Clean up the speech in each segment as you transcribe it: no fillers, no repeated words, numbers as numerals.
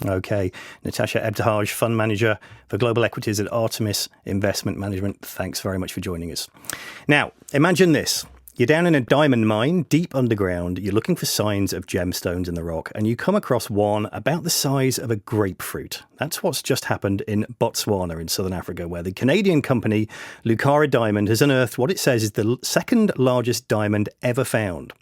Okay. Natasha Ebtehaj, Fund Manager for Global Equities at Artemis Investment Management. Thanks very much for joining us. Now, imagine this. You're down in a diamond mine, deep underground. You're looking for signs of gemstones in the rock, and you come across one about the size of a grapefruit. That's what's just happened in Botswana in southern Africa, where the Canadian company Lucara Diamond has unearthed what it says is the second largest diamond ever found.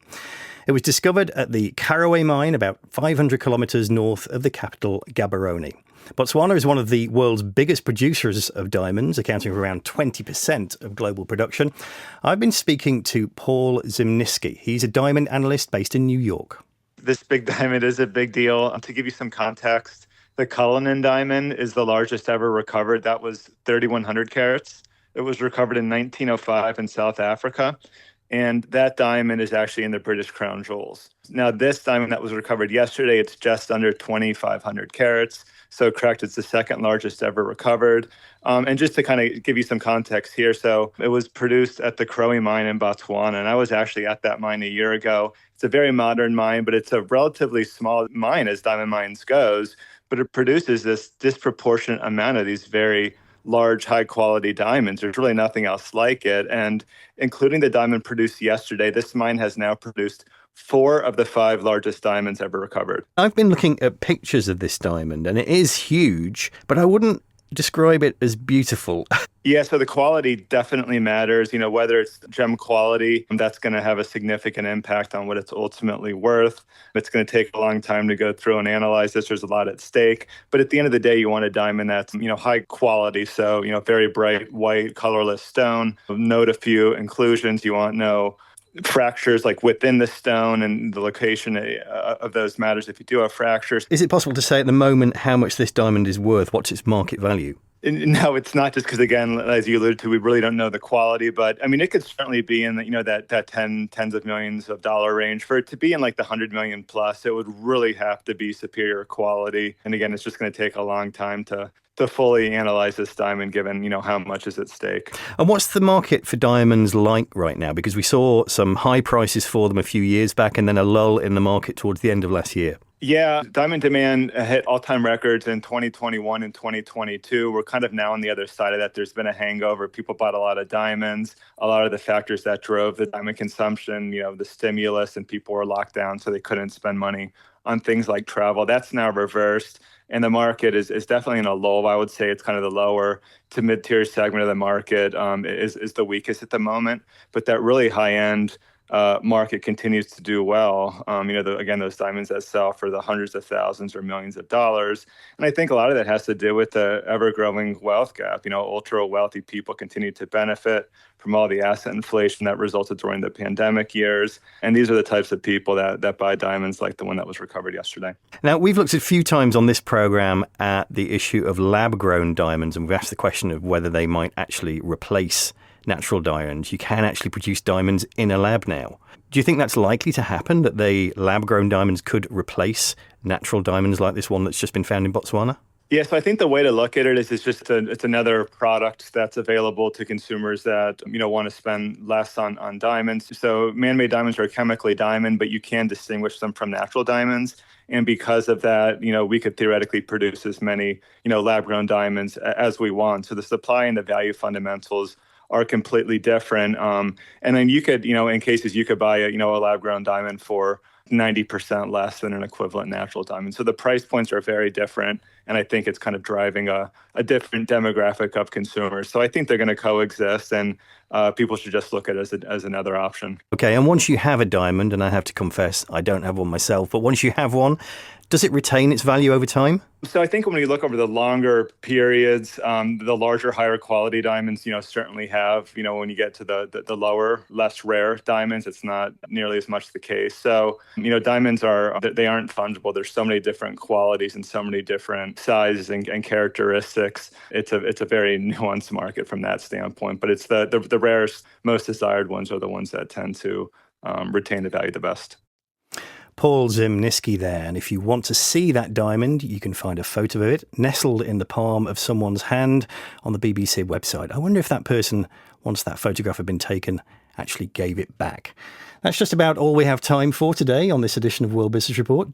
It was discovered at the Karowe mine, about 500 kilometres north of the capital, Gaborone. Botswana is one of the world's biggest producers of diamonds, accounting for around 20% of global production. I've been speaking to Paul Zimnisky. He's a diamond analyst based in New York. This big diamond is a big deal. To give you some context, the Cullinan diamond is the largest ever recovered. That was 3,100 carats. It was recovered in 1905 in South Africa. And that diamond is actually in the British Crown Jewels. Now, this diamond that was recovered yesterday, it's just under 2,500 carats. So correct, it's the second largest ever recovered. And just to kind of give you some context here, so it was produced at the Karowe mine in Botswana, and I was actually at that mine a year ago. It's a very modern mine, but it's a relatively small mine as diamond mines goes, but it produces this disproportionate amount of these very large, high-quality diamonds. There's really nothing else like it. And including the diamond produced yesterday, this mine has now produced 4 of the 5 largest diamonds ever recovered. I've been looking at pictures of this diamond, and it is huge, but I wouldn't describe it as beautiful. Yeah, so the quality definitely matters. You know, whether it's gem quality, that's going to have a significant impact on what it's ultimately worth. It's going to take a long time to go through and analyze this. There's a lot at stake. But at the end of the day, you want a diamond that's, high quality. So, very bright, white, colorless stone. Note a few inclusions. You want no fractures like within the stone, and the location of those matters if you do have fractures. Is it possible to say at the moment how much this diamond is worth? What's its market value? No, it's not, just because, again, as you alluded to, we really don't know the quality. But I mean, it could certainly be in the, that tens of millions of dollar range. For it to be in like the 100 million plus, it would really have to be superior quality. And again, it's just going to take a long time to fully analyze this diamond, given, how much is at stake. And what's the market for diamonds like right now? Because we saw some high prices for them a few years back, and then a lull in the market towards the end of last year. Yeah, diamond demand hit all-time records in 2021 and 2022. We're kind of now on the other side of that. There's been a hangover. People bought a lot of diamonds. A lot of the factors that drove the diamond consumption, the stimulus, and people were locked down, so they couldn't spend money on things like travel. That's now reversed. And the market is definitely in a lull. I would say it's kind of the lower to mid-tier segment of the market is the weakest at the moment. But that really high-end market continues to do well. Again, those diamonds that sell for the hundreds of thousands or millions of dollars. And I think a lot of that has to do with the ever-growing wealth gap. Ultra-wealthy people continue to benefit from all the asset inflation that resulted during the pandemic years. And these are the types of people that buy diamonds like the one that was recovered yesterday. Now, we've looked a few times on this program at the issue of lab-grown diamonds, and we've asked the question of whether they might actually replace natural diamonds. You can actually produce diamonds in a lab now. Do you think that's likely to happen, that the lab-grown diamonds could replace natural diamonds like this one that's just been found in Botswana? Yeah, so I think the way to look at it is it's another product that's available to consumers that want to spend less on diamonds. So man-made diamonds are chemically diamond, but you can distinguish them from natural diamonds. And because of that, we could theoretically produce as many lab-grown diamonds as we want. So the supply and the value fundamentals are completely different. And then you could, in cases, you could buy a lab-grown diamond for 90% less than an equivalent natural diamond. So the price points are very different. And I think it's kind of driving a different demographic of consumers. So I think they're going to coexist, and people should just look at it as another option. Okay, and once you have a diamond, and I have to confess, I don't have one myself, but once you have one, does it retain its value over time? So I think when you look over the longer periods, the larger, higher quality diamonds, certainly have, when you get to the lower, less rare diamonds, it's not nearly as much the case. So, diamonds they aren't fungible. There's so many different qualities and so many different sizes and characteristics. It's a very nuanced market from that standpoint, but it's the rarest, most desired ones are the ones that tend to retain the value the best. Paul Zimnisky there. And if you want to see that diamond, you can find a photo of it nestled in the palm of someone's hand on the BBC website. I wonder if that person, once that photograph had been taken, actually gave it back. That's just about all we have time for today on this edition of World Business Report.